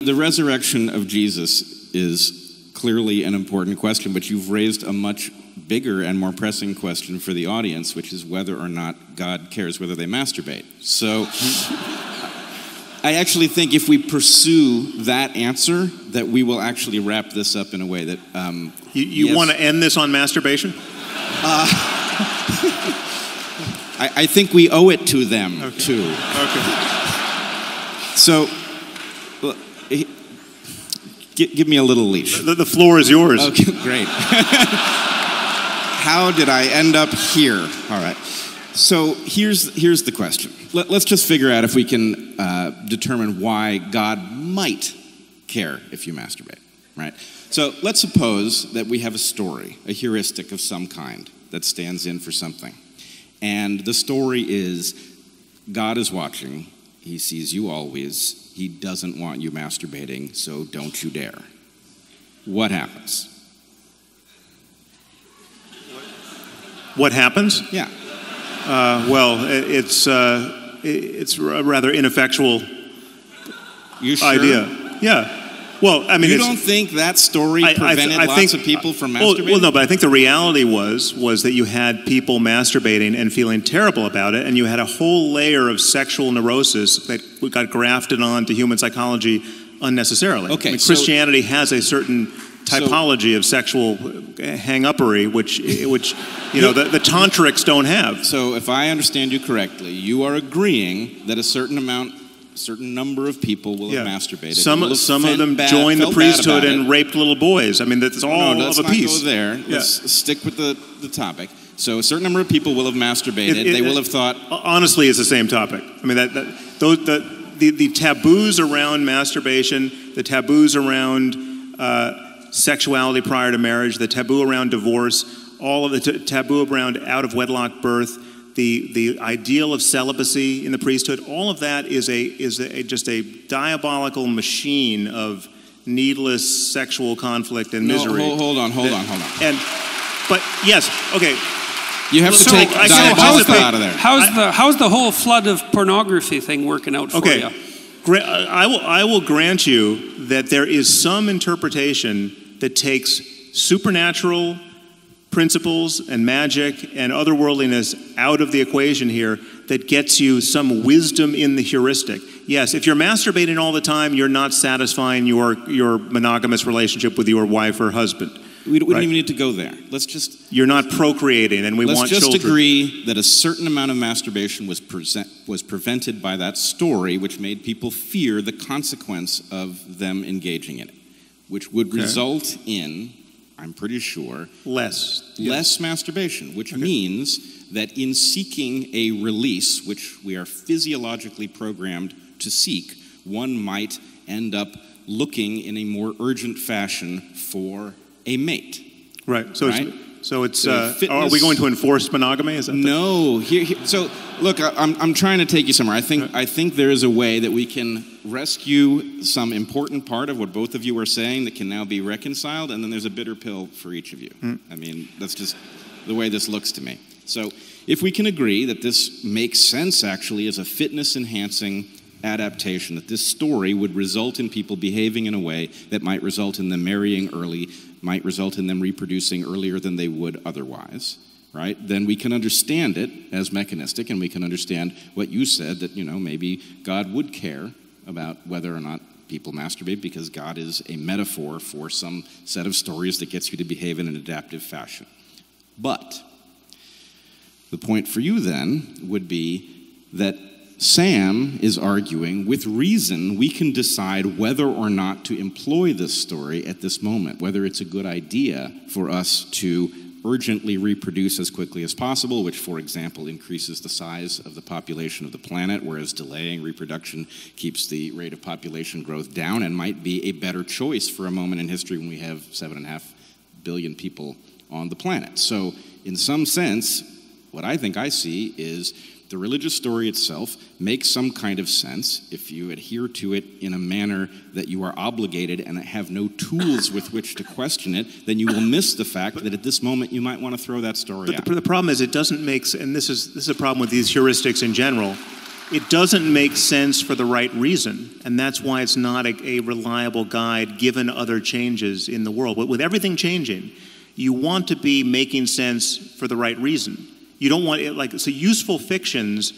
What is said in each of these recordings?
the resurrection of Jesus is clearly an important question, but you've raised a much bigger and more pressing question for the audience, which is whether or not God cares whether they masturbate. So I actually think if we pursue that answer, that we will actually wrap this up in a way that... You want to end this on masturbation? I think we owe it to them, too. Okay. So, give me a little leash. The floor is yours. Okay, great. How did I end up here? All right. So here's the question. Let's just figure out if we can determine why God might care if you masturbate, right? So let's suppose that we have a story, a heuristic of some kind that stands in for something. And the story is God is watching. He sees you always. He doesn't want you masturbating, so don't you dare. What happens? What happens? Yeah. Well, it's a rather ineffectual idea. Yeah. Well, I mean, you don't think that story prevented lots of people from masturbating? Well, no, but I think the reality was that you had people masturbating and feeling terrible about it, and you had a whole layer of sexual neurosis that got grafted onto human psychology unnecessarily. Okay, I mean, Christianity has a certain typology of sexual hang-uppery, which you know the tantrics don't have. So, if I understand you correctly, you are agreeing that a certain number of people will have masturbated. Some of them joined the priesthood and raped little boys. I mean, that's all of a piece. Let's not go there. Let's stick with the topic. So a certain number of people will have masturbated. They will have thought... Honestly, it's the same topic. I mean, the taboos around masturbation, the taboos around sexuality prior to marriage, the taboo around divorce, all of the taboo around out-of-wedlock birth, the ideal of celibacy in the priesthood, all of that is just a diabolical machine of needless sexual conflict and misery. Hold on. But yes, okay. You have to take diabolical out of there. How's the whole flood of pornography thing working out for you? I will grant you that there is some interpretation that takes supernatural principles and magic and otherworldliness out of the equation here that gets you some wisdom in the heuristic. Yes, if you're masturbating all the time, you're not satisfying your monogamous relationship with your wife or husband. We don't even need to go there. You're not procreating, and we want children. Let's just agree that a certain amount of masturbation was prevented by that story, which made people fear the consequence of them engaging in it, which would result in, I'm pretty sure, less masturbation, which means that in seeking a release, which we are physiologically programmed to seek, one might end up looking in a more urgent fashion for a mate. Right. So are we going to enforce monogamy? Is that no. So look, I'm trying to take you somewhere. I think there is a way that we can rescue some important part of what both of you are saying that can now be reconciled, and then there's a bitter pill for each of you. I mean, that's just the way this looks to me. So if we can agree that this makes sense actually as a fitness-enhancing adaptation, that this story would result in people behaving in a way that might result in them marrying early, might result in them reproducing earlier than they would otherwise, right? Then we can understand it as mechanistic, and we can understand what you said, that, maybe God would care about whether or not people masturbate because God is a metaphor for some set of stories that gets you to behave in an adaptive fashion. But the point for you then would be that Sam is arguing, with reason, we can decide whether or not to employ this story at this moment, whether it's a good idea for us to urgently reproduce as quickly as possible, which, for example, increases the size of the population of the planet, whereas delaying reproduction keeps the rate of population growth down and might be a better choice for a moment in history when we have 7.5 billion people on the planet. So, in some sense, what I think I see is the religious story itself makes some kind of sense if you adhere to it in a manner that you are obligated and have no tools with which to question it. Then you will miss the fact that at this moment you might want to throw that story out. But the problem is it doesn't make sense, and this is a problem with these heuristics in general. it doesn't make sense for the right reason, and that's why it's not a reliable guide given other changes in the world. But with everything changing, you want to be making sense for the right reason. You don't want it so useful fictions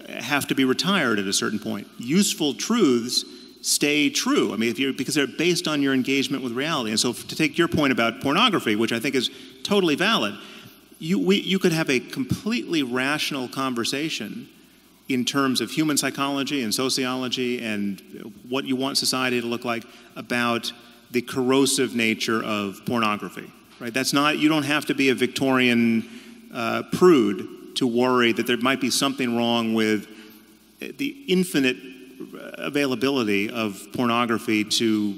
have to be retired at a certain point. Useful truths stay true. I mean, because they're based on your engagement with reality. And so to take your point about pornography, which I think is totally valid, you could have a completely rational conversation in terms of human psychology and sociology and what you want society to look like about the corrosive nature of pornography, right? That's not, you don't have to be a Victorian prude to worry that there might be something wrong with the infinite availability of pornography to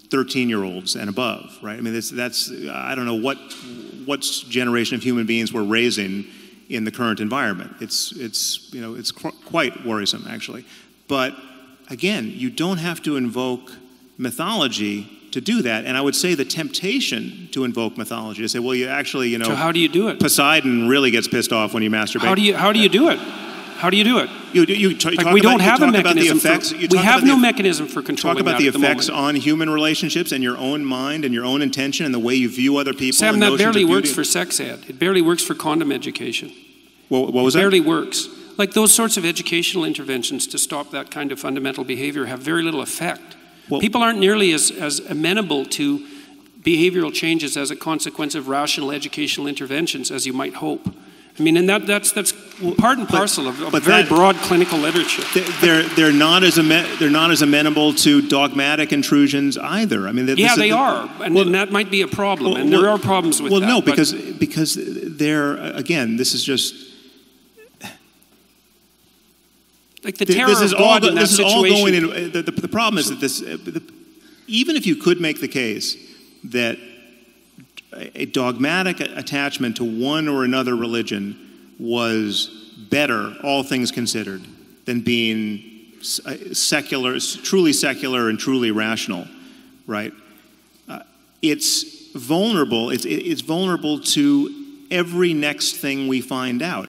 13-year-olds and above, right? I mean, that's I don't know what generation of human beings we're raising in the current environment. It's quite worrisome, actually. But again, you don't have to invoke mythology to do that. And I would say the temptation to invoke mythology, to say, well, you actually, So how do you do it? Poseidon really gets pissed off when you masturbate. How do you do it? How do you do it? We don't have a mechanism. We have no mechanism for controlling that. Talk about the effects on human relationships and your own mind and your own intention and the way you view other people. Sam, that barely works for sex ed. It barely works for condom education. What was that? It barely works. Like those sorts of educational interventions to stop that kind of fundamental behavior have very little effect. Well, people aren't nearly as amenable to behavioral changes as a consequence of rational educational interventions as you might hope. I mean, and that's part and parcel of very broad clinical literature. They're not as amenable to dogmatic intrusions either. I mean, they are, and that might be a problem. And there are problems with that. Well, no, because they're, again, this is just like the terror of God in that situation. All going in. The problem is that even if you could make the case that a dogmatic attachment to one or another religion was better, all things considered, than being secular, truly secular and truly rational, right? It's vulnerable. It's vulnerable to every next thing we find out.